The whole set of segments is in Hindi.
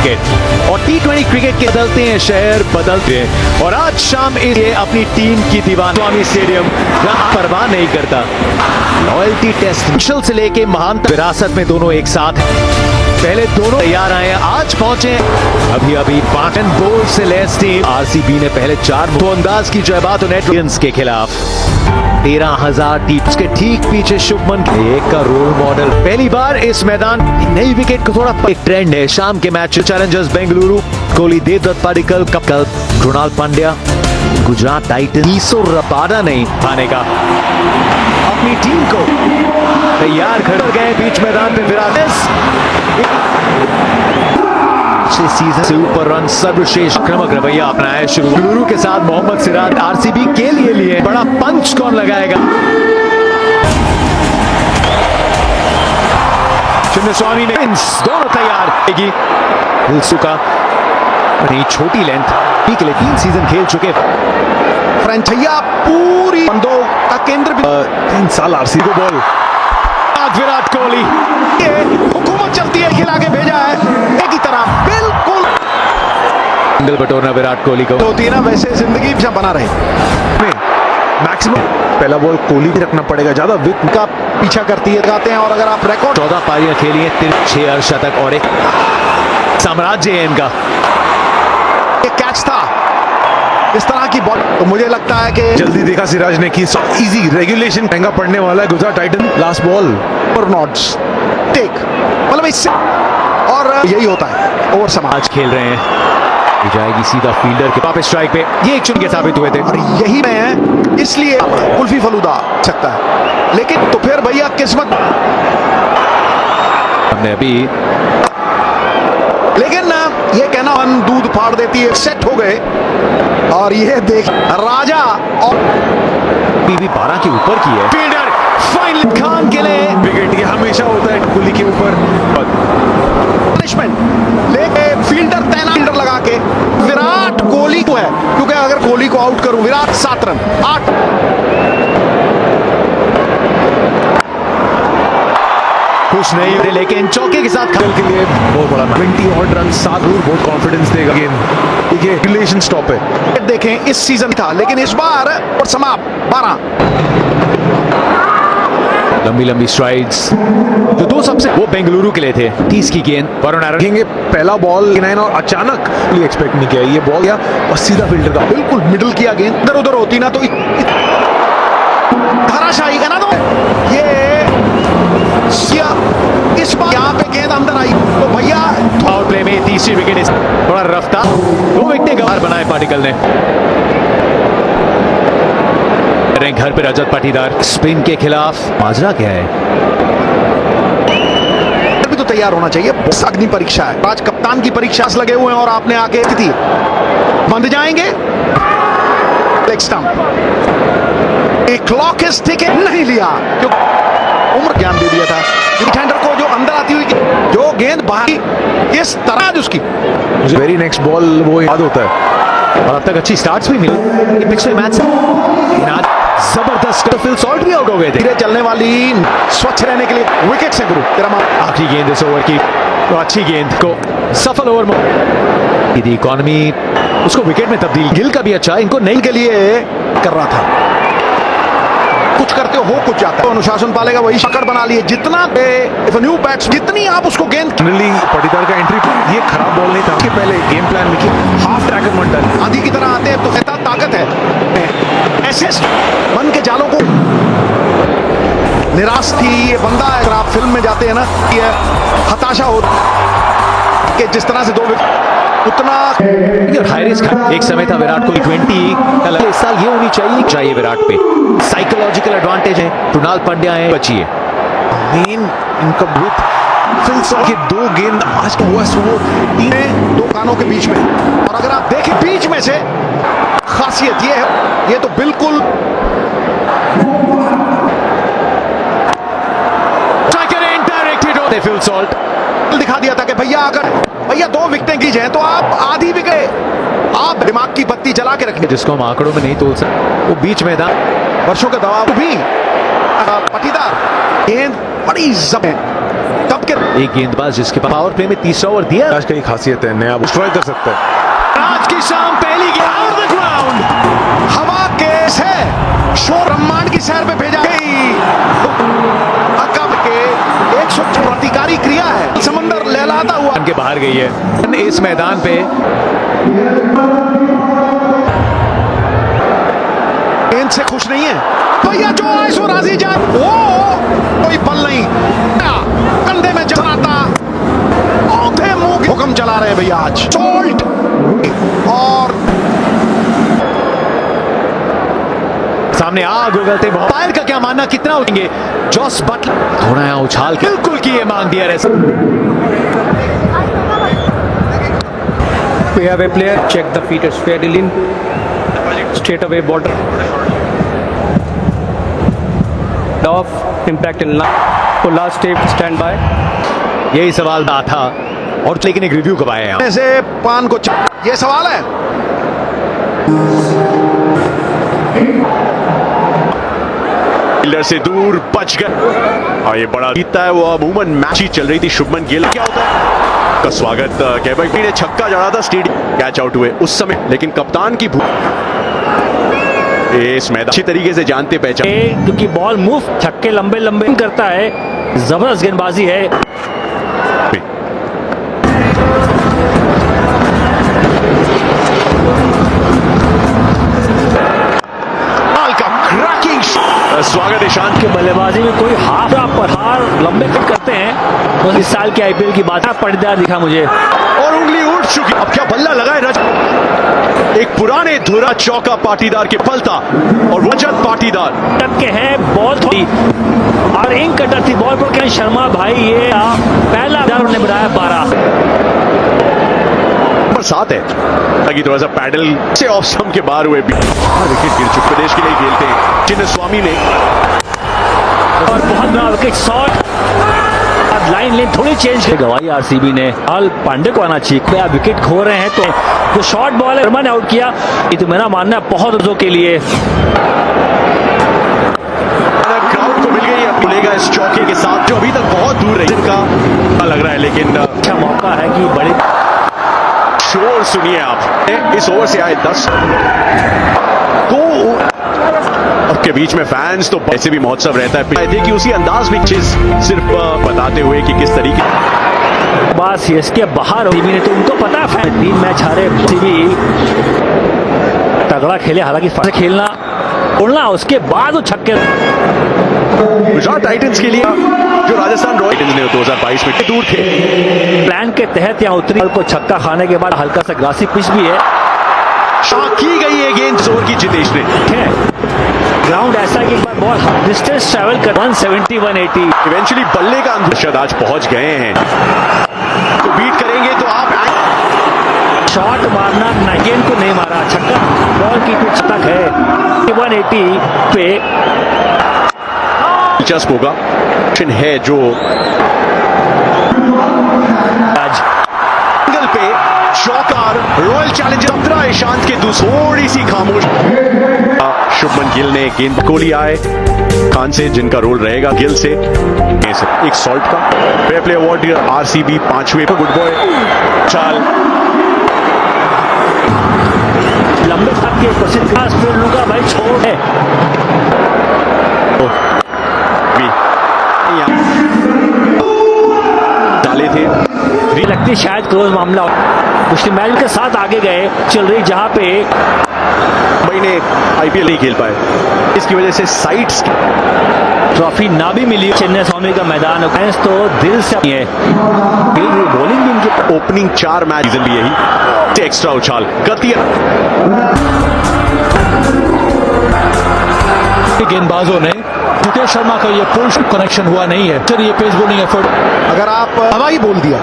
क्रिकेट और टी20 क्रिकेट के बदलते हैं शहर बदलते हैं और आज शाम ये अपनी टीम की दीवार स्वामी स्टेडियम जहां परवाह नहीं करता। लॉयल्टी टेस्ट मिशल से लेके महानता विरासत में दोनों एक साथ हैं। पहले दोनों तैयार आए, आज पहुंचे अभी 5 बोल से लैस टीम। आरसीबी ने पहले 4 तो अंदाज की जो बात नेटवर्क्स के खिलाफ 13,000 टीम्स के ठीक पीछे शुभमन एक का रोल मॉडल पहली बार इस मैदान। नई विकेट को थोड़ा एक ट्रेंड है शाम के मैच। चैलेंजर्स बेंगलुरु, कोहली, देवदत्त पाडिक्कल, कल कृणाल पांड्या, गुजरात टाइटंस रबाडा नहीं पाने का अपनी टीम को तैयार कर गए बीच मैदान पे। विराट सीजन से ऊपर रन सर्वश्रेष्ठ क्रमक रवैया अपनाया शुरू बेंगलुरु के साथ। मोहम्मद सिराज आरसीबी के लिए बड़ा पंच कौन लगाएगा? चिन्नस्वामी ने दोनों तैयार सुका नहीं छोटी लेंथ के लिए 3 सीजन खेल चुके। फ्रेंचैया पूरी बंदों का केंद्र भी 3 साल आरसीबी को बॉल विराट कोहली हुकूमत चलती है खिला के भेजा है एक ही तरह बिल्कुल सिंगल बटोरना विराट कोहली को होती है ना, वैसे जिंदगी बना रहे मैक्सिमम पहला बॉल कोहली भी रखना पड़ेगा, ज्यादा विकेट का पीछा करती है गाते हैं। और अगर आप रिकॉर्ड 14 पारियां खेली हैं, 6 अर्धशतक और एक साम्राज्य है इनका। ये कैच था इस तरह की बॉल, तो मुझे लगता है कि जल्दी देखा सिराज ने कि इजी रेगुलेशन महंगा पड़ने वाला है गुजरात टाइटन। लास्ट बॉल और नॉट्स टेक मतलब इससे और यही होता है ओवर समाज खेल रहे हैं जाएगी सीधा फील्डर के वापस स्ट्राइक पे। ये एक चुन के साबित हुए थे और यही में है, इसलिए कुल्फी फलूदा सकता है। लेकिन तो फिर भैया किस्मत हमने अभी लेकिन ये कहना हम दूध फाड़ देती है। सेट हो गए और ये देख राजा और भी 12 के ऊपर की है। फील्डर फाइनल खान के लिए विकेट ये हमेशा होता है कोहली के ऊपर पनिशमेंट लेके फील्डर तैनात फील्डर लगा के विराट कोहली को है, क्योंकि अगर कोहली को आउट करूं विराट 7 रन 8 खुश नहीं थे लेकिन चौके के साथ खेल के लिए बहुत बड़ा 20 ऑड रन 7 दूर बहुत कॉन्फिडेंस देगा गेम। ठीक है रेगुलेशन स्टॉप है। देखें इस सीजन था, लेकिन इस बार और समाप्त 12 लंबी स्ट्राइड्स जो 2 सबसे वो बेंगलुरु के लिए थे। 30 की गेंद वरुण आरोन देखेंगे पहला बॉल और अचानक एक्सपेक्ट नहीं किया ये बॉल या और सीधा फील्डर का बिल्कुल मिडिल किया। गेंद इधर उधर होती ना तो धराशाही का ना तो ये इस बार यहाँ पे गेंद अंदर आई तो भैया पावर प्ले में तीसरी विकेट थोड़ा रफ्तार 2 विकेट गवार बनाए पाटिकल ने। घर पे रजत पाटीदार स्पिन के खिलाफ माजरा क्या है? भी तो तैयार होना चाहिए। अग्नि परीक्षा है, आज कप्तान की परीक्षा लगे हुए हैं और आपने आके थी बंद जाएंगे। लेग स्टंप एक क्लॉक इज टिकट नहीं लिया क्योंकि उम्र ज्ञान दे दिया था डिफेंडर को जो अंदर आती हुई जो गेंद बाहर इस तरह उसकी वेरी नेक्स्ट बॉल वो याद होता है। और अब तक अच्छी स्टार्ट्स भी मिली पिछले मैच से। जबरदस्त फिल सॉल्ट भी आउट हो गए थे। धीरे चलने वाली स्वच्छ रहने के लिए विकेट से गुरु तेरा आखिरी गेंद इस ओवर की तो अच्छी गेंद को सफल ओवर इकोनॉमी उसको विकेट में तब्दील। गिल का भी अच्छा इनको नहीं के लिए कर रहा था। कुछ करते हो कुछ जाता है तो अनुशासन पालेगा, वही पकड़ बना लिए। जितना न्यू बैट्स जितनी आप उसको गेंद पाटीदार का एंट्री ये खराब बॉल नहीं था कि पहले गेम प्लान में हाफ ट्रैकर मंडल आंधी की तरह आते हैं तो ऐसा ताकत है। ऐसे बन के जालों को निराश थी ये बंदा। अगर आप फिल्म में जाते हैं ना ये हताशा हो कि जिस तरह से 2 विकेट उतना हाई रिस्क। एक समय था विराट कोहली 20 इस साल ये होनी चाहिए विराट पे साइकोलॉजिकल एडवांटेज है। कृणाल पांड्या है बचिए मेन इनका विथ फिल के 2 गेंद आज का हुआ वो 2 कानों के बीच में। और अगर आप देखें बीच में से खासियत ये है, ये तो बिल्कुल फिल सॉल्ट दिखा दिया था कि भैया 2 विकेटें की जाए तो आप आधी विकेट आप दिमाग की बत्ती जला के रखें। जिसको हम आंकड़ों में नहीं तोल सकते वो बीच में था। वर्षों के दबाव भी पाटीदार गेंद बड़ी जब तब के एक गेंदबाज जिसके पास पावर प्ले में तीसरा ओवर दिया। आज की खासियत है, नया डिस्ट्रॉय कर सकता है। आज की शाम पहली गेंद ऑन द ग्राउंड, हवा केस है, शोर ब्रह्मांड की सैर पे भेजा गई। अकब के 100 प्रतिकारी क्रिया है, समंदर लहलाता हुआ के बाहर गई है इस मैदान पे। गेंद से खुश नहीं है भैया, जो आए सो राजी जान। ओ कोई बल नहीं, कंधे में जनाता, औंधे मुंह हुक्म चला रहे भैया आज। सोल्ट और सामने आग उगलते फायर का क्या मानना, कितना उठेंगे? जॉस बटलर थोड़ा यहाँ उछाल के बिल्कुल की ये मांग दिया रहे। We have a player, check the feet, it's fairly in, straight away border, off, impact in line, तो last step, stand by. यही सवाल था और लेकिन एक रिव्यू कब आया यहाँ ऐसे पान को ये सवाल है। फील्डर से दूर बच गए और ये बड़ा जीतता है वो। अमूमन मैच ही चल रही थी, शुभमन गिल क्या होता है का स्वागत केबल्टी ने छक्का जड़ा था, स्टेडियम कैच आउट हुए उस समय, लेकिन कप्तान की इस मैदान अच्छी तरीके से जानते पहचान, क्योंकि बॉल मूव छक्के लंबे लंबे करता है, जबरदस्त गेंदबाजी है। स्वागत ईशांत के बल्लेबाजी में कोई हाफ पर हार लंबे कट करते हैं। तो इस साल के आईपीएल की बात पटदार दिखा मुझे, और उंगली उठ चुकी। अब क्या बल्ला लगाए रज, एक पुराने धुरा चौका पाटीदार के पलता और वजद पाटीदार टक के हैं बॉल थोड़ी और इंक कटर थी बॉल पर। शर्मा भाई ये पहला उन्होंने बनाया 12 नंबर 7 है, ताकि थोड़ा सा पैडल से ऑफ स्टंप के बाहर हुए विकेट गिर चुके। प्रदेश के लिए खेलते हैं चिन्ह स्वामी ने, और बहुत बड़ा विकेट शॉट, लाइन थोड़ी चेंज गवाई आरसीबी ने। हाल पांडे को आना चाहिए, आप विकेट खो रहे हैं तो जो शॉर्ट बॉल है शर्मा ने आउट किया, ये तो मेरा मानना है बहुत रनों के लिए। क्राउड को मिल गई है, मिलेगा इस चौके के साथ जो अभी तक बहुत दूर रही जिनका लग रहा है, लेकिन अच्छा मौका है कि बड़े शोर सुनिए आप। इस ओवर से आए 10 तो के बीच में फैंस तो ऐसे भी महोत्सव रहता है थे कि उसी अंदाज में चीज सिर्फ बताते हुए कि किस तरीके बस इसके बाहर ने तो उनको पता है 3 मैच हारे, भी तगड़ा खेले, हालांकि खेलना उड़ना उसके बाद वो छक्के। गुजरात टाइटंस के लिए जो राजस्थान रॉयल्स ने 2022 में दूर थे, प्लान के तहत यहाँ उतरी को छक्का खाने के बाद हल्का सा ग्रासी पिच भी है, की गई है गेंद जोर की जितेश ने। ग्राउंड ऐसा कि एक बार बॉल डिस्टेंस ट्रैवल कर 170 180 इवेंचुअली बल्ले का अंदर आज पहुंच गए हैं, तो बीट करेंगे तो आप शॉट मारना गेंद को नहीं मारा, छक्का बॉल की पिच तक है 180 पे। दिलचस्प होगा है जो आज एंगल पे चौकार रॉयल चैलेंजर 15 ईशांत के थोड़ी सी खामोश। शुभमन गिल ने गेंद को लिया है खान से, जिनका रोल रहेगा गिल से। एक सॉल्ट का फेयर प्ले अवार्ड आरसीबी 5वें गुड बॉय चाल लंबे साथ के प्रसिद्ध लूंगा भाई छोड़ है डाले थे भी लगती शायद क्लोज मामला। मुस्लिम मैच के साथ आगे गए चल रही, जहां पे महीने आईपीएल नहीं खेल पाए, इसकी वजह से साइट्स ट्रॉफी ना भी मिली। चेन्नई स्वामी का मैदान तो दिल से है, बॉलिंग भी उनकी ओपनिंग 4 मैच सीजन भी यही एक्स्ट्रा उछाल गति। गेंदबाजों ने मुकेश शर्मा का ये पुल कनेक्शन हुआ नहीं है, फिर ये पेस बॉलिंग एफर्ट। अगर आप हवा ही बोल दिया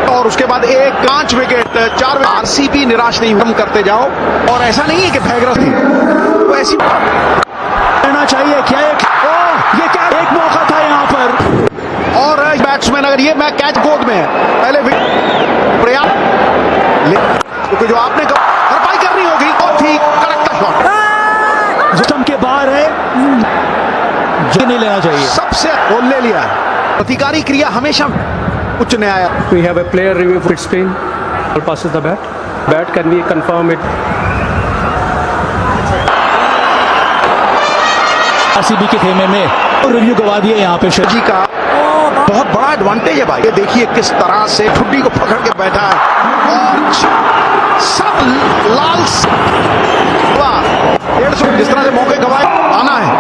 और उसके बाद एक 5 विकेट 4 आरसीबी निराश नहीं कम करते जाओ, और ऐसा नहीं है कि भयग्रस्त थी, तो ऐसी करना चाहिए क्या ये क्या एक मौका था यहाँ पर, और बैट्समैन अगर ये मैं कैच कोर्ट में है पहले प्रयास, क्योंकि जो आपने भरपाई करनी होगी और थी करेक्ट शॉट के बाहर है, जो नहीं लेना चाहिए। सबसे गोल ले लिया प्रतिकारी क्रिया हमेशा उच्च न्यायालय। We have a player review for screen. Ball passes the bat. Bat, can we confirm it? RCB के खेमे में और रिव्यू गवा दिए यहाँ पे जी का बहुत बड़ा एडवांटेज है भाई। ये देखिए किस तरह से ठुड्डी को पकड़ के बैठा है और सब लाल वाह 150 जिस तरह से मौके गवाए आना है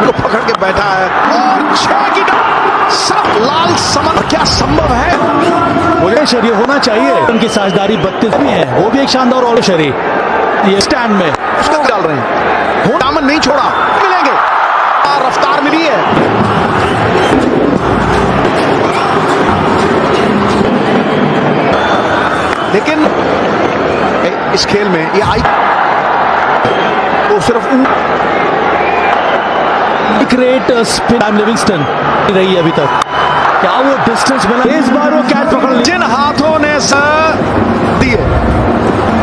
को पकड़ के बैठा है और 6 की सब लाल समझ क्या संभव है। मुझे शरीर होना चाहिए। उनकी साझेदारी 32 में है, वो भी एक शानदार और शरीर ये स्टैंड में उसको डाल रहे हैं। हो दामन नहीं छोड़ा, मिलेंगे और रफ्तार मिली है। लेकिन इस खेल में ये आई वो सिर्फ ग्रेट स्पिन लिविंगस्टन रही है अभी तक। क्या वो डिस्टेंस मिला? इस बार वो कैच पकड़ ली। जिन हाथों ने दिए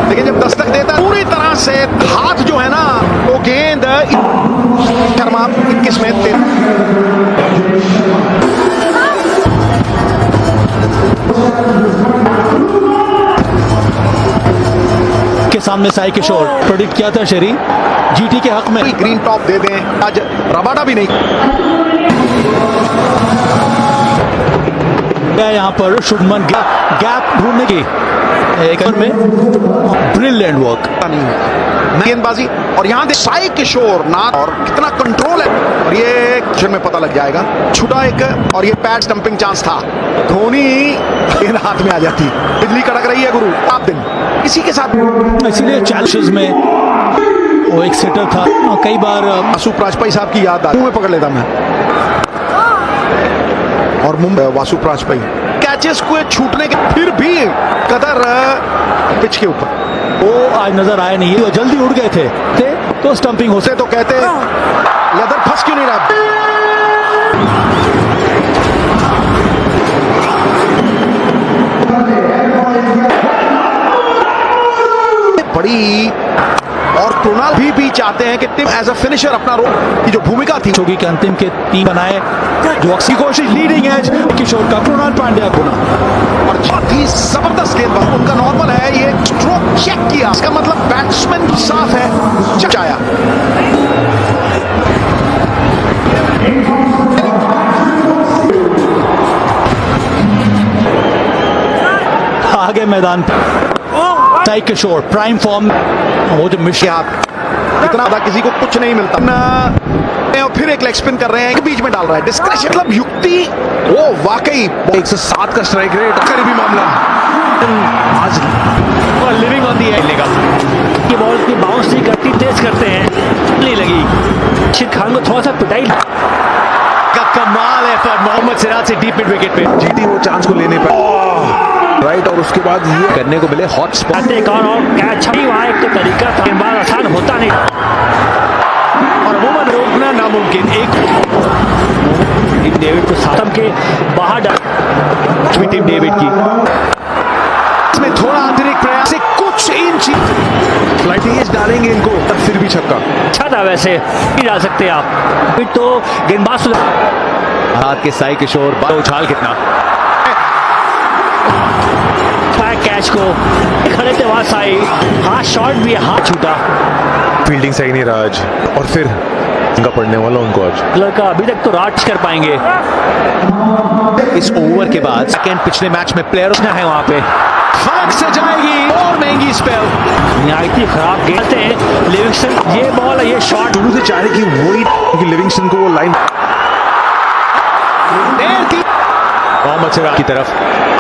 लेकिन जब दस्तक देता है पूरी तरह से हाथ जो है ना वो गेंद शर्मा 21 में 13 के सामने साई किशोर प्रेडिक्ट किया था शरी जीटी के हक में। ग्रीन टॉप दे दें, आज रबाडा भी नहीं। यहाँ पर शुभमन गैप ढूंढने की एक में ब्रिलियंट वर्क गेंदबाजी और यहाँ दे साई किशोर ना और कितना कंट्रोल है और ये क्वेश्चन में पता लग जाएगा। छुटा एक और ये पैड स्टंपिंग चांस था। धोनी गेंद हाथ में आ जाती, बिजली कड़क रही है गुरु आप दिन इसी के साथ। इसीलिए चैलेंजेस में वो एक सेटर था। कई बार वासु प्राजपाई साहब की याद मुंह में पकड़ लेता मैं और मुंबई वासु प्राजपाई कैचेस को छूटने के फिर भी कदर पिच के ऊपर वो आज नजर आए नहीं, वो जल्दी उड़ गए थे तो स्टंपिंग होते तो कहते लेदर फंस क्यों नहीं रहा। बड़ी और कृणाल भी चाहते हैं कि टीम एज अ फिनिशर अपना रोल की जो भूमिका थी चौकी के अंतिम के 3 बनाए जो अक्सी कोशिश लीडिंग एज किशोर का कृणाल पांड्या गुना और बहुत ही जबरदस्त गेंदबाज उनका नॉर्मल है। ये स्ट्रोक चेक किया, इसका मतलब बैट्समैन साफ है, चचाया आगे मैदान साई किशोर प्राइम फॉर्म वो जो मिश इतना था किसी को कुछ नहीं मिलता ना। और फिर एक लेग स्पिन कर रहे हैं, बीच में डाल रहा है डिस्क्रेशन मतलब युक्ति। वो वाकई 107 का स्ट्राइक रेट करीबी मामला आज लिविंग ऑन दी लेगा कि बॉल की बाउंस नहीं करती, तेज करते हैं, नहीं लगी। शिद खान को थोड़ा सा पिटाई का कमाल है पर मोहम्मद सिराज से डीप मिड विकेट पे जीटी वो चांस को लेने पर राइट और उसके बाद ये करने को मिले हॉट स्पॉट। एक और कैच छड़ी वहां एक तो तरीका था, गेंदबाज आसान होता नहीं और अमूमन रोकना नामुमकिन। एक टीम डेविड को सातम के बाहर डाल टीम डेविड की इसमें थोड़ा अतिरिक्त प्रयास से कुछ इंच फ्लाइट एज डालेंगे इनको तब फिर भी छक्का। अच्छा था वैसे नहीं डाल सकते आप फिर तो गेंदबाज हाथ के साई किशोर बाल उछाल कितना कैच को खड़े थे वहां साई, हाथ शॉट भी हाथ छूटा। फील्डिंग सही नहीं रहा आज और फिर उनका पड़ने वाला उनको आज लड़का अभी तक तो राज कर पाएंगे। इस ओवर के बाद सेकेंड पिछले मैच में प्लेयर है वहां पे फलक से जाएगी और महंगी स्पेल। निहायती खराब गेंद हैं लिविंगस्टन, ये बॉल ये शॉट शुरू से चाह रहे कि वही क्योंकि लिविंगस्टन को वो लाइन मोहम्मद सिराज की तरफ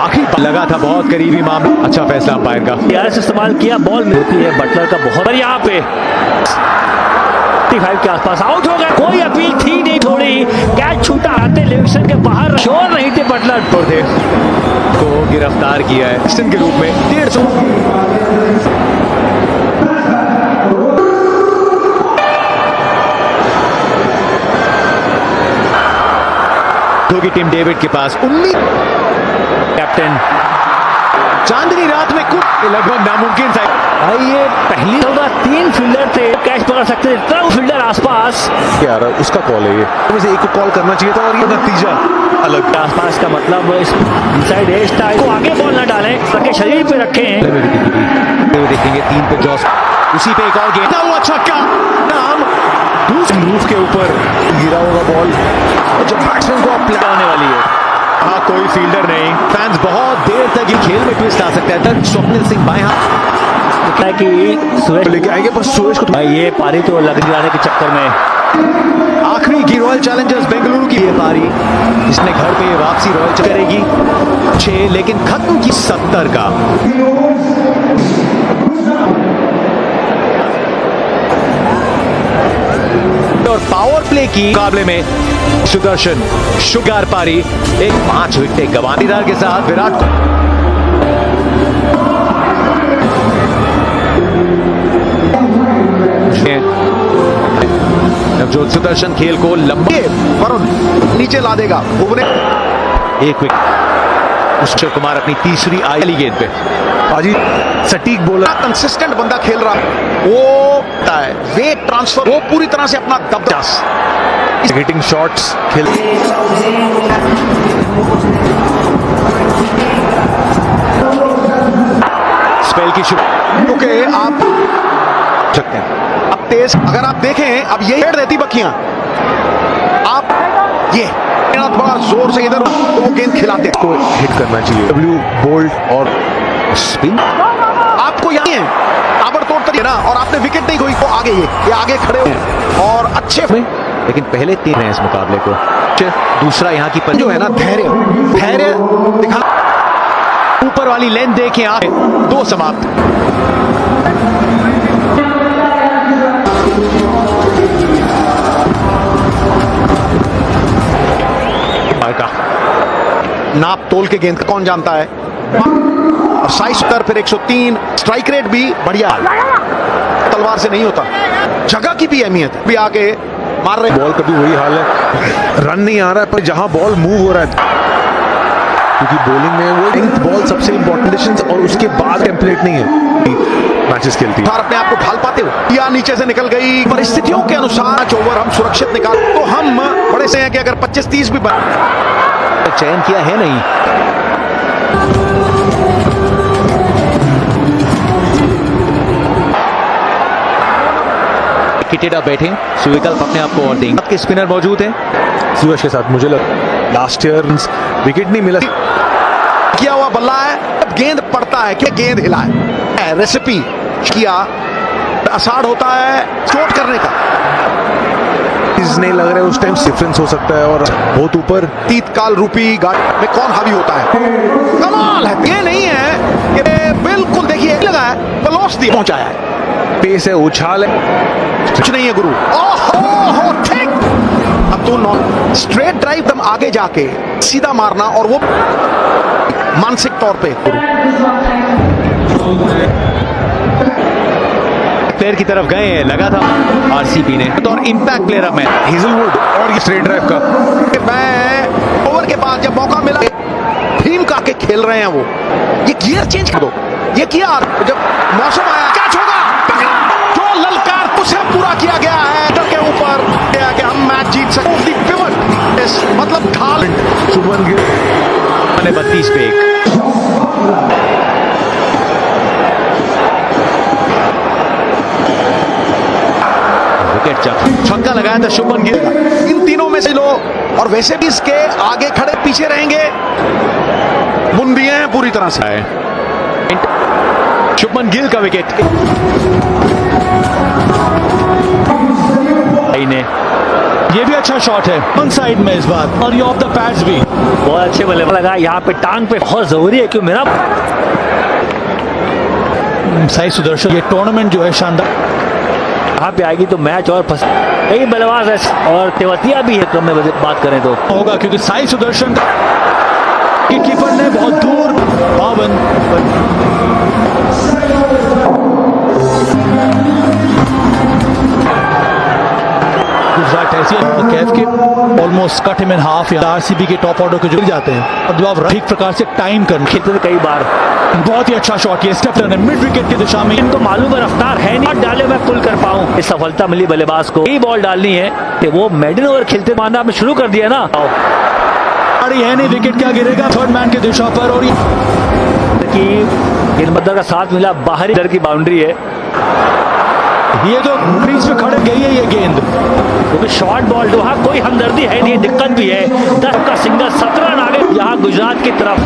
आखिर लगा था, बहुत करीबी मामला। अच्छा फैसला अंपायर का, यार इस्तेमाल किया, बॉल मिलती है बटलर का बहुत। और यहाँ पे 55 के आसपास आउट हो गए, कोई अपील थी नहीं, थोड़ी कैच छूटा आते लिविंगस्टन के बाहर, शोर नहीं थे बटलर को गिरफ्तार किया है स्टन के रूप में 150। होगी टीम डेविड के पास 19 कैप्टन चांदनी रात में कुछ ये लगभग नामुमकिन था। भाई ये पहली होगा 3 फील्डर थे, कैच पकड़ सकते थे, इतना फील्डर आसपास। यार उसका कॉल है ये, वैसे एक को कॉल करना चाहिए था और ये नतीजा अलग। आसपास का मतलब इस इनसाइड एज था, इसको आगे बॉल ना डालें, रखे शरीर पे रखें। देखेंगे 3 पे जॉस, उसी पे एक और गेंद हुआ छक्का। नाम दूसरे मूव के ऊपर गिरा होगा बॉल और जब बैट्समैन को अप्लाई आने वाली है। हाँ, कोई फील्डर नहीं। फैंस बहुत देर तक ये खेल में ट्विस्ट आ सकता है। तक स्वप्निल सिंह बाएं हाथ है कि सुरेश लेके आएंगे, पर सुरेश को भाई ये पारी तो लग जाने के चक्कर में आखिरी की रॉयल चैलेंजर्स बेंगलुरु की ये पारी, जिसने घर पे वापसी रॉयल करेगी 6, लेकिन खत्म की 70 का। और पावर प्ले की मुकाबले में सुदर्शन शुगार पारी एक 5 विकेट गंवानेदार के साथ विराट कोहली। नवजोत सुदर्शन खेल को लंबे वरुण नीचे ला देगा। भुवने एक विकेट। अक्षय कुमार अपनी तीसरी आईली गेंद पे बाजी सटीक बोला, कंसिस्टेंट बंदा खेल रहा है, वो है वेट ट्रांसफर, वो पूरी तरह से अपना दबदबा हिटिंग शॉट्स खेल। स्पेल की शुरू क्योंकि आप सकते हैं अब तेज, अगर आप देखें अब ये हेड देती बखियां, आप ये बड़ा जोर से इधर तो वो गेंद खिलाते हैं। को हिट करना चाहिए। डब्ल्यू बोल्ट और स्पिन आपको यही है ताबड़तोड़ तरीके ना, और आपने विकेट नहीं खोई तो आगे ये आगे खड़े हुए और अच्छे में, लेकिन पहले 3 हैं इस मुकाबले को। दूसरा यहाँ की जो है ना धैर्य दिखा, ऊपर वाली लेंथ देखें आप, 2 समाप्त। नाप तोल के गेंद कौन जानता है। और साइज स्तर फिर 103, स्ट्राइक रेट भी बढ़िया, तलवार से नहीं होता, जगह की भी अहमियत है। भी आके मार रहे बॉल का भी वही हाल है, रन नहीं आ रहा है, पर जहां बॉल मूव हो रहा है, क्योंकि बॉलिंग में वो लेंथ बॉल सबसे इंपॉर्टेंट और उसके बाद टेम्पलेट नहीं है मैचेस खेलती है। अपने आप को ढाल पाते हो या नीचे से निकल गई, परिस्थितियों के अनुसार ओवर हम सुरक्षित निकाल तो हम बड़े से हैं कि अगर 25-30 भी चयन किया है नहीं। किटेड अप बैठे, सुविकल्प अपने आप को और देंगे। आपके स्पिनर मौजूद हैं सूरज के साथ। मुझे लास्ट ईयर विकेट नहीं मिला, किया हुआ बल्ला है, जब गेंद पड़ता है कि गेंद हिलाए, रेसिपी किया, आसार होता है चोट करने का, नहीं लग रहा है उस टाइम डिफरेंस हो सकता है। और बहुत ऊपर तीतकाल रूपी गाड़ी में कौन हावी होता है, कमाल है। ये नहीं है कि बिल्कुल देखिए लगा है, लॉस दिया पहुंचाया है, पेस है, उछाल है, कुछ नहीं है गुरु। ओहो ठीक, अब तो नॉन स्ट्रेट ड्राइव दम आगे जाके सीधा मारना, और वो मानसिक तौर पे प्लेयर की तरफ गए हैं, लगा था आरसीबी ने और इम्पैक्ट प्लेयर अब मैं हेजलवुड और ये स्ट्रेट ड्राइव का। मैं ओवर के बाद जब मौका मिला भीम का के खेल रहे हैं, वो ये गियर चेंज कर दो, ये किया जब मौसम आया कैच होगा, जो ललकार उसे पूरा किया गया है के ऊपर कि हम मैच जीत सकते, मतलब ढाल। शुभमन गिल 32 पे 1। विकेट छक्का लगाया था शुभमन गिल। इन तीनों में से लो, और वैसे भी इसके आगे खड़े पीछे रहेंगे, बुंदी हैं पूरी तरह से। शुभमन गिल का विकेट ने, ये भी अच्छा शॉट है वन साइड में इस बार, और ये ऑफ द पैड्स भी बहुत अच्छे बल्ले लगा। यहाँ पे टांग पे बहुत जरूरी है, क्यों मेरा साई सुदर्शन ये टूर्नामेंट जो है शानदार यहाँ पे आएगी तो मैच और फंस, कई बल्लेबाज है और तेवतिया भी है क्रम में बात करें तो होगा, क्योंकि साई सुदर्शन के कीपर ने बहुत दूर 52 गुजरात ऐसी कैफ के almost cut him in half या आरसीबी के टॉप ऑर्डर के जुड़ जाते हैं, और जब आप ठीक प्रकार से टाइम करने खेलते थे कई बार बहुत ही अच्छा शॉट ये स्टेप है मिड विकेट की दिशा में। इनको मालूम है रफ्तार है नहीं, डाले मैं पुल कर पाऊं। इस सफलता मिली बल्लेबाज को, यही बॉल डालनी है कि वो मेडन ओवर खेलते मानना आपने शुरू कर दिया ना। अरे है नहीं, विकेट क्या गिरेगा थर्ड मैन की दिशा पर। और कि गेंदबद्दर का साथ मिला, बाहरी दर की बाउंड्री है, ये तो क्रीज पे खड़े गई है ये गेंद, क्योंकि शॉर्ट बॉल वहाँ कोई हमदर्दी है नहीं, दिक्कत भी है। 10 का सिंगल 17 रन आगे यहाँ गुजरात की तरफ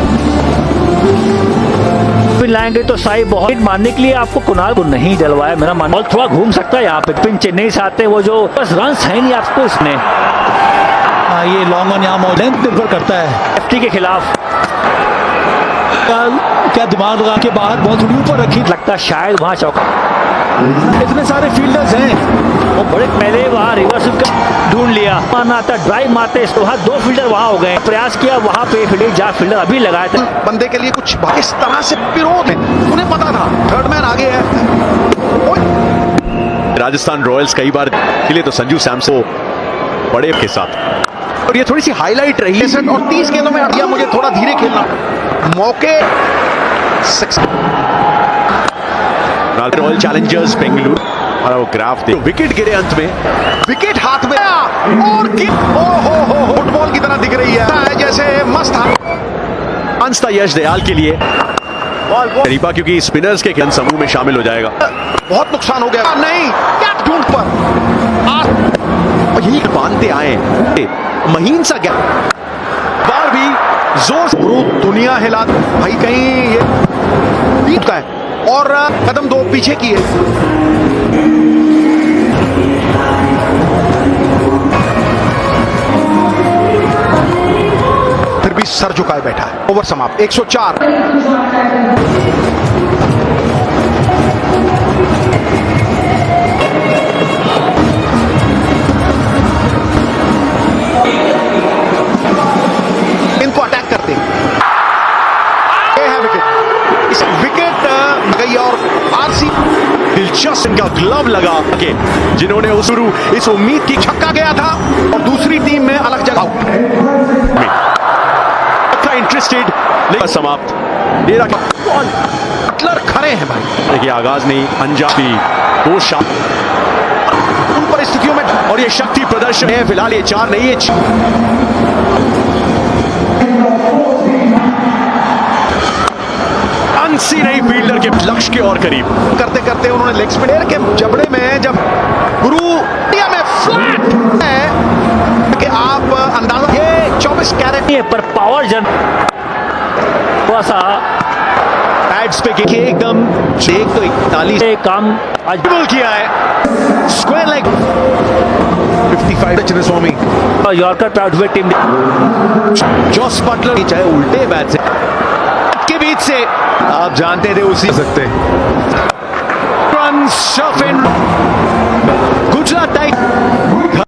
लाएंगे तो साई बहुत मारने के लिए आपको कुणाल को नहीं डलवाया। मेरा मान बॉल थोड़ा घूम सकता है यहाँ पे, पिन चेन्नई से आते वो जो बस रन है नहीं आपको इसमें। ये लॉन्ग ऑन यहाँ लेंथ निर्भर करता है लेफ्टी के खिलाफ। क्या दिमाग लगा के बाहर बॉल थोड़ी ऊपर रखी, लगता है शायद वहाँ चौका, इतने सारे फील्डर्स हैं वो बड़े पहले वहाँ रिवर्स ढूंढ लिया, मारना था ड्राइव मारते इसको, वहाँ 2 फील्डर वहाँ हो गए, प्रयास किया वहाँ पे फील्डिंग, जहाँ फील्डर अभी लगाए थे। बंदे के लिए कुछ इस तरह से विरोध है, उन्हें पता था थर्ड मैन आगे है। राजस्थान रॉयल्स कई बार खेले तो संजू सैमसन बड़े के साथ, और ये थोड़ी सी हाईलाइट रही है और 30 गेंदों में अड़िया, मुझे थोड़ा धीरे खेलना, मौके रॉयल चैलेंजर्स बेंगलुरु और वो ग्राफ दे, विकेट गिरे अंत में, विकेट हाथ में और फुटबॉल की तरह दिख रही है जैसे मस्त अंश था यश दयाल के लिए करीबा, क्योंकि स्पिनर्स के खेल समूह में शामिल हो जाएगा। बहुत नुकसान हो गया, नहीं कैच ढूंढ पर यही बांधते आए महीन सा गैप, बार भी जोर से दुनिया हिला भाई, कहीं ये बीत है और कदम 2 पीछे किए। फिर भी सर झुकाए बैठा है। ओवर समाप्त 104। इनको अटैक करते ये है विकेट, इस विकेट गई और आरसी दिलचस्प इनका ग्लव लगा के, जिन्होंने शुरू इस उम्मीद की छक्का गया था और दूसरी टीम में अलग जगह इंटरेस्टेड, लेकिन समाप्त दे रखा। बटलर खड़े हैं भाई, देखिए आगाज नहीं, अंजामी वो शाम उन परिस्थितियों में और ये शक्ति प्रदर्शन है। फिलहाल ये 4 नहीं है, अंसी नहीं फील्डर के लक्ष्य के और करीब करते करते उन्होंने लेग स्पिनर के जबड़े में जब गुरु में फ्लैट है कि आप अंदाजा, ये 24 कैरेट ये पर पावर जन थोड़ा सा पैड्स पे के एकदम एक तो 41 ये काम आज बॉल किया है, स्क्वायर लेग 55 चिन्नस्वामी यॉर्कर पे आउट हुए टीम जॉस बटलर चाहे उल्टे बैट से के बीच से आप जानते थे उसी सकते रन शॉट इन